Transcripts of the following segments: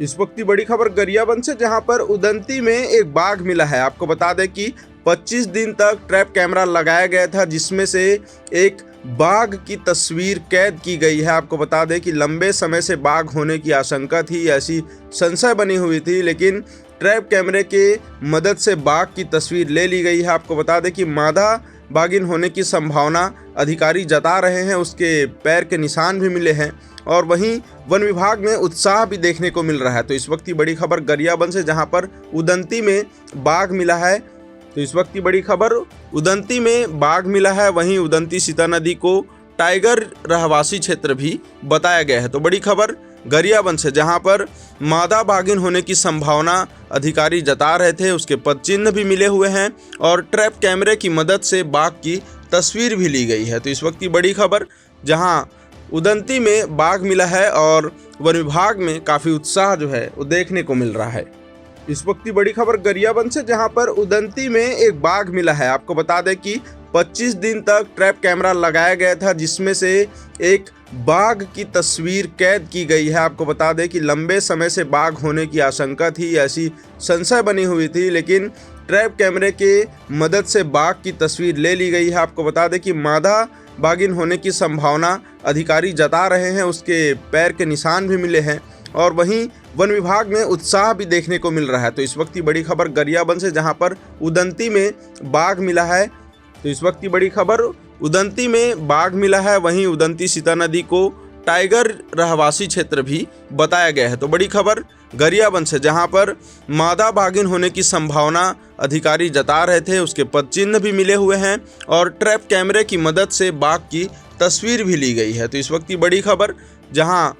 इस वक्त की बड़ी खबर गरियाबंद से, जहां पर उदंती में एक बाघ मिला है। आपको बता दें कि 25 दिन तक ट्रैप कैमरा लगाया गया था, जिसमें से एक बाघ की तस्वीर कैद की गई है। आपको बता दें कि लंबे समय से बाघ होने की आशंका थी, ऐसी संशय बनी हुई थी, लेकिन ट्रैप कैमरे के मदद से बाघ की तस्वीर ले ली गई है। आपको बता दें कि मादा बाघिन होने की संभावना अधिकारी जता रहे हैं, उसके पैर के निशान भी मिले हैं और वहीं वन विभाग में उत्साह भी देखने को मिल रहा है। तो इस वक्त की बड़ी खबर गरियाबंद से, जहां पर उदंती में बाघ मिला है। तो इस वक्त की बड़ी खबर उदंती में बाघ मिला है, वहीं उदंती सीता नदी को टाइगर रहवासी क्षेत्र भी बताया गया है। तो बड़ी खबर गरियाबंद से, जहां पर मादा बाघिन होने की संभावना अधिकारी जता रहे थे, उसके पद चिन्ह भी मिले हुए हैं और ट्रैप कैमरे की मदद से बाघ की तस्वीर भी ली गई है। तो इस वक्त की बड़ी खबर, जहां उदंती में बाघ मिला है और वन विभाग में काफ़ी उत्साह जो है वो देखने को मिल रहा है। इस वक्त की बड़ी खबर गरियाबंद से, जहां पर उदंती में एक बाघ मिला है। आपको बता दें कि 25 दिन तक ट्रैप कैमरा लगाया गया था, जिसमें से एक बाघ की तस्वीर कैद की गई है। आपको बता दें कि लंबे समय से बाघ होने की आशंका थी, ऐसी संशय बनी हुई थी, लेकिन ट्रैप कैमरे के मदद से बाघ की तस्वीर ले ली गई है। आपको बता दें कि मादा बाघिन होने की संभावना अधिकारी जता रहे हैं, उसके पैर के निशान भी मिले हैं और वहीं वन विभाग में उत्साह भी देखने को मिल रहा है। तो इस वक्त की बड़ी खबर गरियाबंद से, जहां पर उदंती में बाघ मिला है। तो इस वक्त की बड़ी खबर उदंती में बाघ मिला है, वहीं उदंती सीता नदी को टाइगर रहवासी क्षेत्र भी बताया गया है। तो बड़ी खबर गरियाबंद से, जहां पर मादा बाघिन होने की संभावना अधिकारी जता रहे थे, उसके पद चिन्ह भी मिले हुए हैं और ट्रैप कैमरे की मदद से बाघ की तस्वीर भी ली गई है। तो इस वक्त की बड़ी खबर, जहां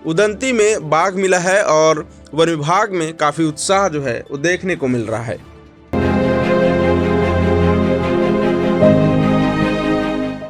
उदंती में बाघ मिला है और वन विभाग में काफ़ी उत्साह जो है वो देखने को मिल रहा है।